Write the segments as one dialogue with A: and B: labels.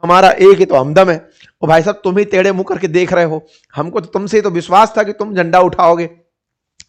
A: हमारा एक ही तो हमदम है। और भाई साहब तुम ही टेढ़े मुंह करके देख रहे हो, हमको तो तुमसे तो विश्वास था कि तुम झंडा उठाओगे,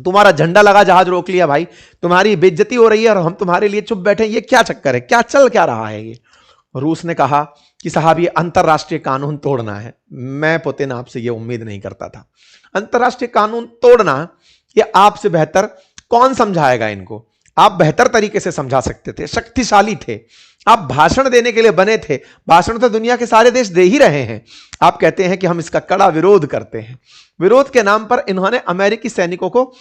A: तुम्हारा झंडा लगा जहाज रोक लिया भाई, तुम्हारी बेइज्जती हो रही है और हम तुम्हारे लिए चुप बैठे, ये क्या चक्कर है, क्या चल क्या रहा है ये। रूस ने कहा कि साहब ये अंतरराष्ट्रीय कानून तोड़ना है। मैं पुतिन आपसे ये उम्मीद नहीं करता था। अंतरराष्ट्रीय कानून तोड़ना ये आपसे बेहतर कौन समझाएगा इनको, आप बेहतर तरीके से समझा सकते थे, शक्तिशाली थे, आप भाषण देने के लिए बने थे। भाषण तो दुनिया के सारे देश दे ही रहे हैं। आप कहते हैं कि हम इसका कड़ा विरोध करते हैं। विरोध के नाम पर इन्होंने अमेरिकी सैनिकों को,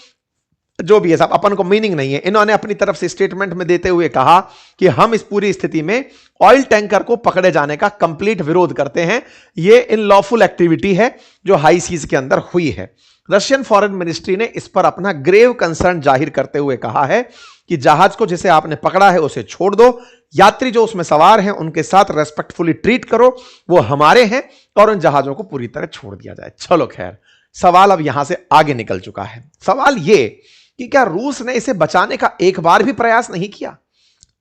A: जो भी है साहब अपन को मीनिंग नहीं है, इन्होंने अपनी तरफ से स्टेटमेंट में देते हुए कहा कि हम इस पूरी स्थिति में ऑयल टैंकर को पकड़े जाने का कंप्लीट विरोध करते हैं। यह इनलॉफुल एक्टिविटी है जो हाई सीज के अंदर हुई है। रशियन फॉरेन मिनिस्ट्री ने इस पर अपना ग्रेव कंसर्न जाहिर करते हुए कहा है कि जहाज को जिसे आपने पकड़ा है उसे छोड़ दो, यात्री जो उसमें सवार हैं उनके साथ रेस्पेक्टफुली ट्रीट करो, वो हमारे हैं, और उन जहाजों को पूरी तरह छोड़ दिया जाए। चलो खैर, सवाल अब यहां से आगे निकल चुका है। सवाल यह कि क्या रूस ने इसे बचाने का एक बार भी प्रयास नहीं किया?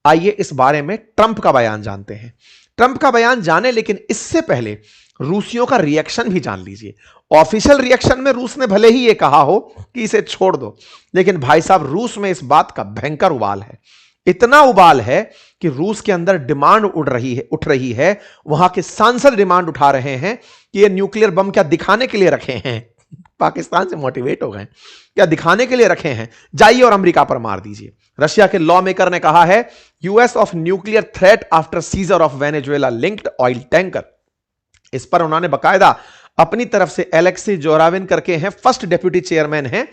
A: आइए इस बारे में ट्रंप का बयान जानते हैं। ट्रंप का बयान जाने, लेकिन इससे पहले रूसियों का रिएक्शन भी जान लीजिए। ऑफिशियल रिएक्शन में रूस ने भले ही यह कहा हो कि इसे छोड़ दो, लेकिन भाई साहब रूस में इस बात का भयंकर उबाल है। इतना उबाल है कि रूस के अंदर डिमांड उठ रही है। वहां के सांसद डिमांड उठा रहे हैं कि ये न्यूक्लियर बम क्या दिखाने के लिए रखे हैं, पाकिस्तान से मोटिवेट हो गए, क्या दिखाने के लिए रखे हैं, जाइए और अमेरिका पर मार दीजिए। रशिया के लॉ मेकर ने कहा है US of nuclear threat after scissor of Venezuela linked oil tanker. इस पर उन्होंने बकायदा अपनी तरफ से एलेक्सी जोराविन करके हैं, फर्स्ट डेप्यूटी चेयरमैन हैं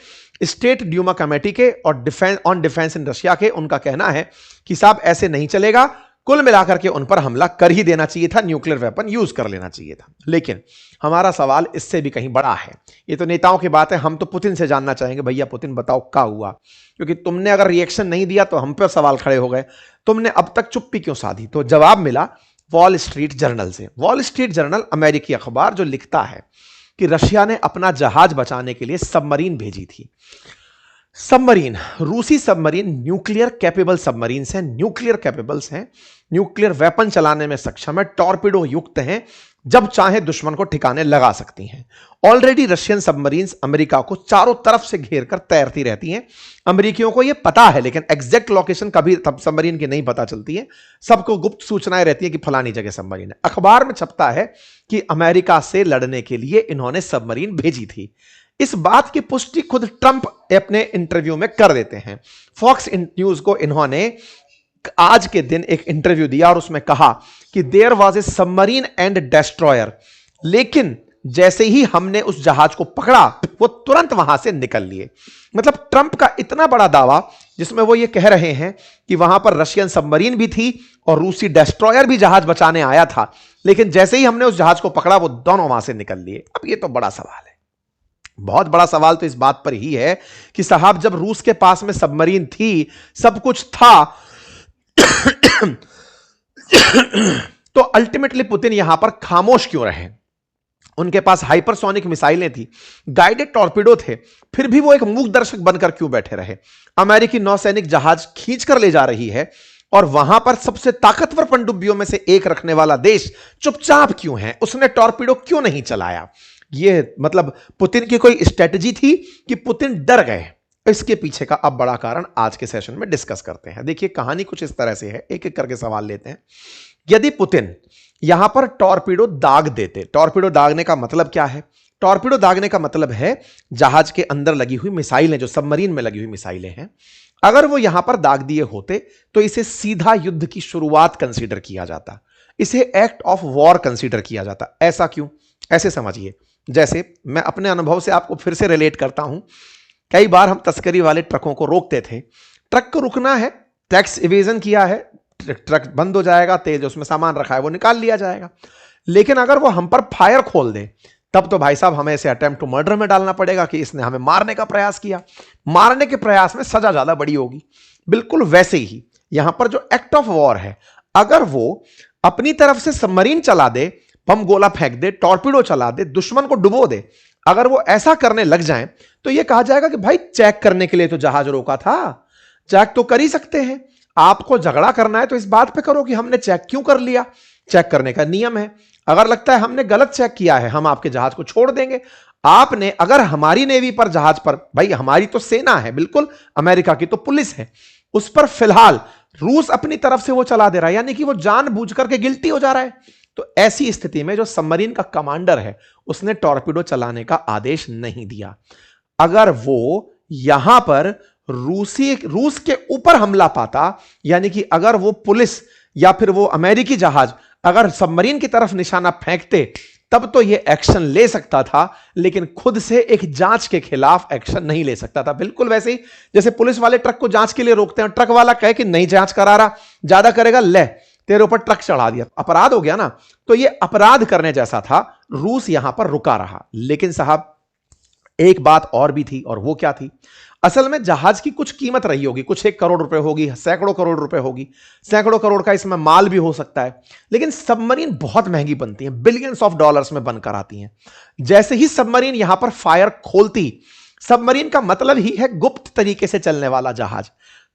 A: स्टेट ड्यूमा कमेटी के और डिफेंस इन रशिया के। उनका कहना है कि साहब ऐसे नहीं चलेगा, कुल मिलाकर के उन पर हमला कर ही देना चाहिए था, न्यूक्लियर वेपन यूज कर लेना चाहिए था। लेकिन हमारा सवाल इससे भी कहीं बड़ा है। ये तो नेताओं की बात है, हम तो पुतिन से जानना चाहेंगे, भैया पुतिन बताओ क्या हुआ, क्योंकि तुमने अगर रिएक्शन नहीं दिया तो हम पे सवाल खड़े हो गए, तुमने अब तक चुप्पी क्यों साधी? तो जवाब मिला वॉल स्ट्रीट जर्नल से। वॉल स्ट्रीट जर्नल अमेरिकी अखबार जो लिखता है कि रशिया ने अपना जहाज बचाने के लिए सबमरीन भेजी थी। सबमरीन, रूसी सबमरीन न्यूक्लियर कैपेबल सबमरीन्स हैं, न्यूक्लियर कैपेबल्स हैं, न्यूक्लियर वेपन चलाने में सक्षम है, टॉर्पिडो युक्त हैं, जब चाहे दुश्मन को ठिकाने लगा सकती हैं। ऑलरेडी रशियन सबमरीन्स अमेरिका को चारों तरफ से घेर कर तैरती रहती हैं। अमेरिकियों को यह पता है, लेकिन एग्जैक्ट लोकेशन कभी सबमरीन की नहीं पता चलती है। सबको गुप्त सूचनाएं रहती है कि फलानी जगह सबमरीन है। अखबार में छपता है कि अमेरिका से लड़ने के लिए इन्होंने सबमरीन भेजी थी। इस बात की पुष्टि खुद ट्रंप अपने इंटरव्यू में कर देते हैं। फॉक्स न्यूज को इन्होंने आज के दिन एक इंटरव्यू दिया और उसमें कहा कि there was a submarine and destroyer, लेकिन जैसे ही हमने उस जहाज को पकड़ा वो तुरंत वहां से निकल लिए। मतलब ट्रंप का इतना बड़ा दावा जिसमें वो ये कह रहे हैं कि वहां पर रशियन सबमरीन भी थी और रूसी डेस्ट्रॉयर भी जहाज बचाने आया था, लेकिन जैसे ही हमने उस जहाज को पकड़ा वो दोनों वहां से निकल लिए। अब ये तो बड़ा सवाल है, बहुत बड़ा सवाल तो इस बात पर ही है कि साहब जब रूस के पास में सबमरीन थी, सब कुछ था, तो अल्टीमेटली पुतिन यहां पर खामोश क्यों रहे? उनके पास हाइपरसोनिक मिसाइलें थी, गाइडेड टॉर्पीडो थे, फिर भी वो एक मूक दर्शक बनकर क्यों बैठे रहे? अमेरिकी नौसैनिक जहाज खींचकर ले जा रही है और वहां पर सबसे ताकतवर पनडुब्बियों में से एक रखने वाला देश चुपचाप क्यों है? उसने टॉर्पीडो क्यों नहीं चलाया? ये मतलब पुतिन की कोई स्ट्रेटजी थी कि पुतिन डर गए? इसके पीछे का अब बड़ा कारण आज के सेशन में डिस्कस करते हैं। देखिए कहानी कुछ इस तरह से है, एक एक करके सवाल लेते हैं। यदि पुतिन यहां पर टॉर्पीडो दाग देते, टॉर्पीडो दागने का मतलब क्या है? टॉर्पीडो दागने का मतलब है जहाज के अंदर लगी हुई मिसाइलें, जो सबमरीन में लगी हुई मिसाइलें हैं, अगर वो यहां पर दाग दिए होते तो इसे सीधा युद्ध की शुरुआत कंसीडर किया जाता, इसे एक्ट ऑफ वॉर कंसीडर किया जाता। ऐसा क्यों? ऐसे समझिए, जैसे मैं अपने अनुभव से आपको फिर से रिलेट करता हूं। कई बार हम तस्करी वाले ट्रकों को रोकते थे, ट्रक को रुकना है, टैक्स इवेजन किया है, ट्रक बंद हो जाएगा, तेल जो उसमें सामान रखा है वो निकाल लिया जाएगा। लेकिन अगर वो हम पर फायर खोल दे तब तो भाई साहब हमें इसे अटेम्प्ट टू मर्डर में डालना पड़ेगा कि इसने हमें मारने का प्रयास किया। मारने के प्रयास में सजा ज्यादा बड़ी होगी। बिल्कुल वैसे ही यहां पर जो एक्ट ऑफ वॉर है, अगर वो अपनी तरफ से सबमरीन चला दे, बम गोला फेंक दे, टॉर्पीडो चला दे, दुश्मन को डुबो दे, अगर वो ऐसा करने लग जाएं तो ये कहा जाएगा कि भाई चेक करने के लिए तो जहाज रोका था, चेक तो कर ही सकते हैं। आपको झगड़ा करना है तो इस बात पे करो कि हमने चेक क्यों कर लिया। चेक करने का नियम है। अगर लगता है हमने गलत चेक किया है, हम आपके जहाज को छोड़ देंगे। आपने अगर हमारी नेवी पर जहाज पर, भाई हमारी तो सेना है बिल्कुल, अमेरिका की तो पुलिस है, उस पर फिलहाल रूस अपनी तरफ से वो चला दे रहा है, यानी कि वो जानबूझ करके गिल्टी हो जा रहा है। तो ऐसी स्थिति में जो सबमरीन का कमांडर है उसने टॉर्पीडो चलाने का आदेश नहीं दिया। अगर वो यहां पर रूस के ऊपर हमला पाता, यानी कि अगर वो पुलिस या फिर वो अमेरिकी जहाज अगर सबमरीन की तरफ निशाना फेंकते, तब तो ये एक्शन ले सकता था, लेकिन खुद से एक जांच के खिलाफ एक्शन नहीं ले सकता था। बिल्कुल वैसे ही जैसे पुलिस वाले ट्रक को जांच के लिए रोकते हैं, ट्रक वाला कहे कि नहीं जांच करा रहा, ज्यादा करेगा, ले तेरे ऊपर ट्रक चढ़ा दिया, अपराध हो गया ना। तो ये अपराध करने जैसा था। रूस यहां पर रुका रहा। लेकिन साहब एक बात और भी थी, और वो क्या थी? असल में जहाज की कुछ कीमत रही होगी, कुछ 1 करोड़ रुपए होगी, सैकड़ों करोड़ रुपए होगी, सैकड़ों करोड़ का इसमें माल भी हो सकता है। लेकिन सबमरीन बहुत महंगी बनती है, बिलियंस ऑफ डॉलर्स में बनकर आती हैं। जैसे ही सबमरीन यहां पर फायर खोलती, सबमरीन का मतलब ही है गुप्त तरीके से चलने वाला जहाज,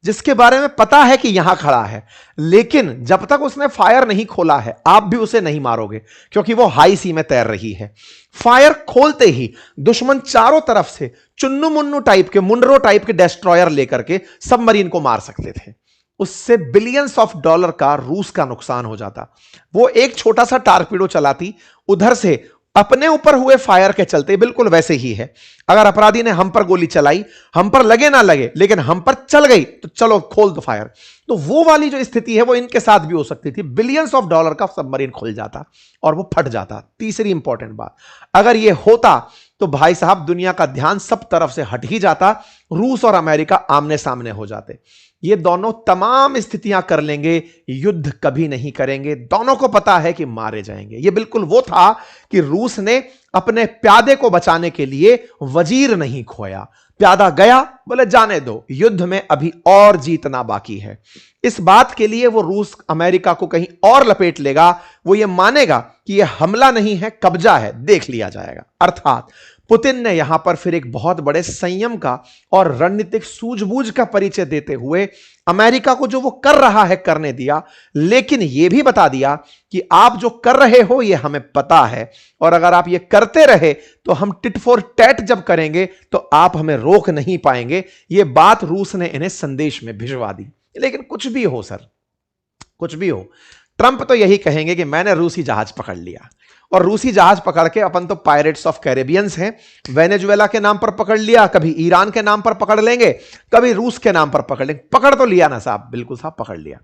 A: जिसके बारे में पता है कि यहां खड़ा है, लेकिन जब तक उसने फायर नहीं खोला है आप भी उसे नहीं मारोगे, क्योंकि वो हाई सी में तैर रही है। फायर खोलते ही दुश्मन चारों तरफ से चुन्नू मुन्नू टाइप के, मुंडरो टाइप के डेस्ट्रॉयर लेकर के सबमरीन को मार सकते थे। उससे बिलियंस ऑफ डॉलर का रूस का नुकसान हो जाता। वो एक छोटा सा टारपीडो चलाती, उधर से अपने ऊपर हुए फायर के चलते, बिल्कुल वैसे ही है। अगर अपराधी ने हम पर गोली चलाई, हम पर लगे ना लगे, लेकिन हम पर चल गई, तो चलो खोल दो फायर। तो वो वाली जो स्थिति है वो इनके साथ भी हो सकती थी। बिलियंस ऑफ डॉलर का सबमरीन खुल जाता और वो फट जाता। तीसरी इंपॉर्टेंट बात, अगर ये होता तो भाई साहब दुनिया का ध्यान सब तरफ से हट ही जाता, रूस और अमेरिका आमने सामने हो जाते। ये दोनों तमाम स्थितियां कर लेंगे, युद्ध कभी नहीं करेंगे। दोनों को पता है कि मारे जाएंगे। ये बिल्कुल वो था कि रूस ने अपने प्यादे को बचाने के लिए वजीर नहीं खोया। प्यादा गया, बोले जाने दो, युद्ध में अभी और जीतना बाकी है। इस बात के लिए वो रूस अमेरिका को कहीं और लपेट लेगा। वो ये मानेगा कि यह हमला नहीं है, कब्जा है, देख लिया जाएगा। अर्थात पुतिन ने यहां पर फिर एक बहुत बड़े संयम का और रणनीतिक सूझबूझ का परिचय देते हुए अमेरिका को जो वो कर रहा है करने दिया, लेकिन यह भी बता दिया कि आप जो कर रहे हो ये हमें पता है, और अगर आप ये करते रहे तो हम टिट फॉर टैट जब करेंगे तो आप हमें रोक नहीं पाएंगे। ये बात रूस ने इन्हें संदेश में भिजवा दी। लेकिन कुछ भी हो सर, कुछ भी हो, ट्रंप तो यही कहेंगे कि मैंने रूसी जहाज पकड़ लिया, और रूसी जहाज पकड़ के अपन तो पायरेट्स ऑफ कैरेबियंस हैं। वेनेजुएला के नाम पर पकड़ लिया, कभी ईरान के नाम पर पकड़ लेंगे, कभी रूस के नाम पर पकड़ लेंगे। पकड़ तो लिया ना साहब, बिल्कुल साहब पकड़ लिया।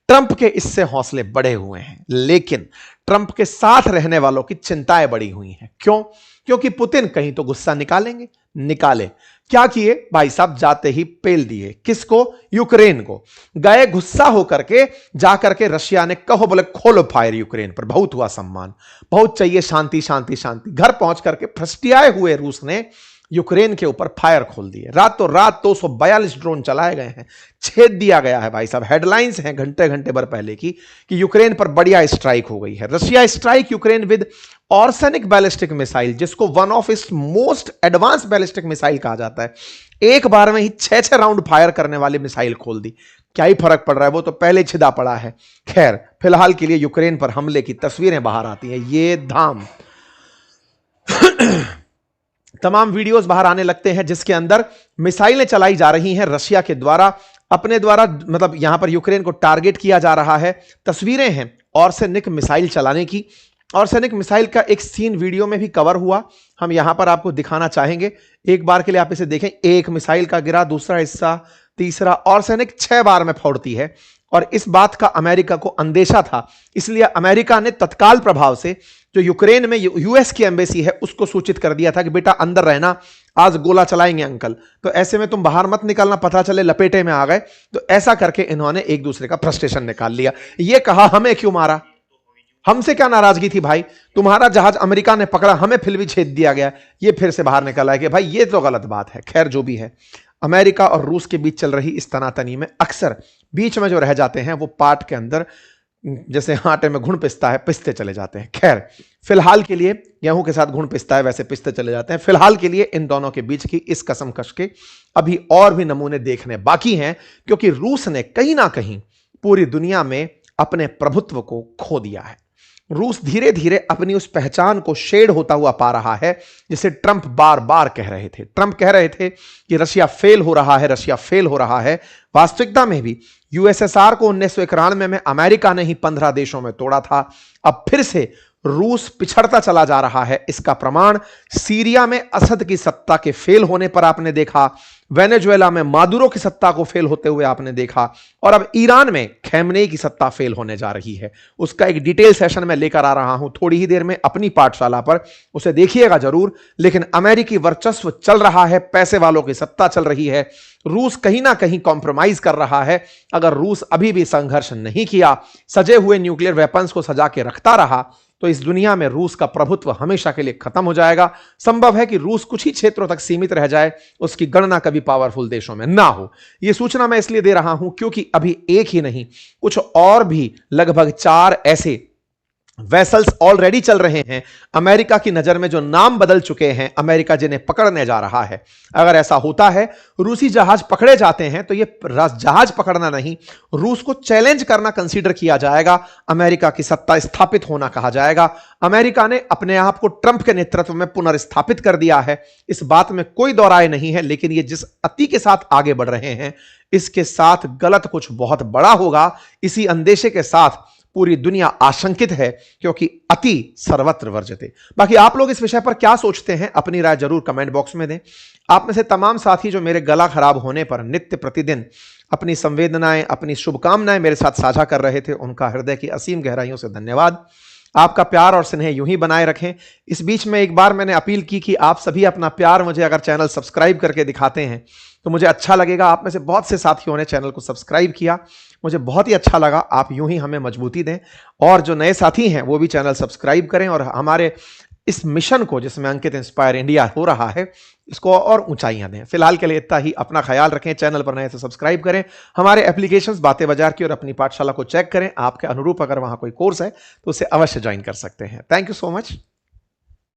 A: ट्रंप के इससे हौसले बढ़े हुए हैं, लेकिन ट्रंप के साथ रहने वालों की चिंताएं बढ़ी हुई हैं। क्यों? क्योंकि पुतिन कहीं तो गुस्सा निकालेंगे। निकाले क्या किए भाई साहब? जाते ही पेल दिए। किसको? यूक्रेन को। गए गुस्सा होकर के, जाकर के रशिया ने कहो बोले खोलो फायर यूक्रेन पर। बहुत हुआ सम्मान, बहुत चाहिए शांति शांति शांति। घर पहुंच करके फ्रस्टियाए हुए रूस ने यूक्रेन के ऊपर फायर खोल दिए। रातों रात 242 ड्रोन चलाए गए हैं, छेद दिया गया है भाई साहब। हेडलाइंस हैं घंटे घंटे भर पहले की कि यूक्रेन पर बढ़िया स्ट्राइक हो गई है। Russia strike Ukraine with Oreshnik ballistic missile, जिसको one of its most advance ballistic missile कहा जाता है। एक बार में ही 6-6 राउंड फायर करने वाली मिसाइल खोल दी। क्या ही फर्क पड़ रहा है, वो तो पहले छिदा पड़ा है। खैर फिलहाल के लिए यूक्रेन पर हमले की तस्वीरें बाहर आती हैं। ये धाम तमाम वीडियोस बाहर आने लगते हैं जिसके अंदर मिसाइलें चलाई जा रही हैं रशिया के द्वारा, अपने द्वारा, मतलब यहां पर यूक्रेन को टारगेट किया जा रहा है। तस्वीरें हैं ऑर्सेनिक मिसाइल चलाने की। ऑर्सेनिक मिसाइल का एक सीन वीडियो में भी कवर हुआ, हम यहां पर आपको दिखाना चाहेंगे। एक बार के लिए आप इसे देखें। एक मिसाइल का गिरा, दूसरा हिस्सा, तीसरा। ऑर्सेनिक 6 बार में फोड़ती है, और इस बात का अमेरिका को अंदेशा था, इसलिए अमेरिका ने तत्काल प्रभाव से जो यूक्रेन में यूएस की एम्बेसी है उसको सूचित कर दिया था कि बेटा अंदर रहना, आज गोला चलाएंगे अंकल, तो ऐसे में तुम बाहर मत निकलना, पता चले लपेटे में आ गए। तो ऐसा करके इन्होंने एक दूसरे का फ्रस्ट्रेशन निकाल लिया। ये कहा हमें क्यों मारा, हमसे क्या नाराजगी थी भाई, तुम्हारा जहाज अमेरिका ने पकड़ा, हमें फिर भी छेद दिया गया। ये फिर से बाहर निकल आया कि भाई ये तो गलत बात है। खैर जो भी है, अमेरिका और रूस के बीच चल रही इस तनातनी में अक्सर बीच में जो रह जाते हैं वो पाट के अंदर जैसे आटे में घुन पिसता है, पिसते चले जाते हैं। खैर फिलहाल के लिए गेहूं के साथ घुन पिसता है, वैसे पिसते चले जाते हैं। फिलहाल के लिए इन दोनों के बीच की इस कसमकश के अभी और भी नमूने देखने बाकी हैं, क्योंकि रूस ने कहीं ना कहीं पूरी दुनिया में अपने प्रभुत्व को खो दिया है। रूस धीरे धीरे अपनी उस पहचान को शेड होता हुआ पा रहा है जिसे ट्रंप बार बार कह रहे थे। ट्रंप कह रहे थे कि रशिया फेल हो रहा है, रशिया फेल हो रहा है। वास्तविकता में भी यूएसएसआर को 1991 में अमेरिका ने ही 15 देशों में तोड़ा था। अब फिर से रूस पिछड़ता चला जा रहा है। इसका प्रमाण सीरिया में असद की सत्ता के फेल होने पर आपने देखा, वेनेजुएला में मादुरो की सत्ता को फेल होते हुए आपने देखा, और अब ईरान में खैमनेई की सत्ता फेल होने जा रही है। उसका एक डिटेल सेशन मैं लेकर आ रहा हूं थोड़ी ही देर में अपनी पाठशाला पर, उसे देखिएगा जरूर। लेकिन अमेरिकी वर्चस्व चल रहा है, पैसे वालों की सत्ता चल रही है। रूस कहीं ना कहीं कॉम्प्रोमाइज कर रहा है। अगर रूस अभी भी संघर्ष नहीं किया, सजे हुए न्यूक्लियर वेपन्स को सजा के रखता रहा, तो इस दुनिया में रूस का प्रभुत्व हमेशा के लिए खत्म हो जाएगा। संभव है कि रूस कुछ ही क्षेत्रों तक सीमित रह जाए, उसकी गणना कभी पावरफुल देशों में ना हो। यह सूचना मैं इसलिए दे रहा हूं क्योंकि अभी एक ही नहीं, कुछ और भी लगभग 4 ऐसे वेसल्स ऑलरेडी चल रहे हैं अमेरिका की नजर में, जो नाम बदल चुके हैं, अमेरिका जिन्हें पकड़ने जा रहा है। अगर ऐसा होता है, रूसी जहाज पकड़े जाते हैं, तो यह जहाज पकड़ना नहीं, रूस को चैलेंज करना कंसीडर किया जाएगा, अमेरिका की सत्ता स्थापित होना कहा जाएगा। अमेरिका ने अपने आप को ट्रंप के नेतृत्व में पुनर्स्थापित कर दिया है, इस बात में कोई दो राय नहीं है। लेकिन ये जिस अति के साथ आगे बढ़ रहे हैं, इसके साथ गलत कुछ बहुत बड़ा होगा। इसी अंदेशे के साथ पूरी दुनिया आशंकित है, क्योंकि अति सर्वत्र वर्जते। बाकी आप लोग इस विषय पर क्या सोचते हैं, अपनी राय जरूर कमेंट बॉक्स में दें। आप में से तमाम साथी जो मेरे गला खराब होने पर नित्य प्रतिदिन अपनी संवेदनाएं, अपनी शुभकामनाएं मेरे साथ साझा कर रहे थे, उनका हृदय की असीम गहराइयों से धन्यवाद। आपका प्यार और स्नेह यूं ही बनाए रखें। इस बीच में एक बार मैंने अपील की कि आप सभी अपना प्यार मुझे अगर चैनल सब्सक्राइब करके दिखाते हैं तो मुझे अच्छा लगेगा। आप में से बहुत से साथियों ने चैनल को सब्सक्राइब किया, मुझे बहुत ही अच्छा लगा। आप यूं ही हमें मजबूती दें, और जो नए साथी हैं वो भी चैनल सब्सक्राइब करें, और हमारे इस मिशन को जिसमें अंकित इंस्पायर इंडिया हो रहा है, इसको और ऊंचाइयां दें। फिलहाल के लिए इतना ही। अपना ख्याल रखें, चैनल पर नए तो सब्सक्राइब करें, हमारे एप्लीकेशंस बातें बाजार की और अपनी पाठशाला को चेक करें। आपके अनुरूप अगर वहां कोई कोर्स है तो उसे अवश्य ज्वाइन कर सकते हैं। Thank you so much.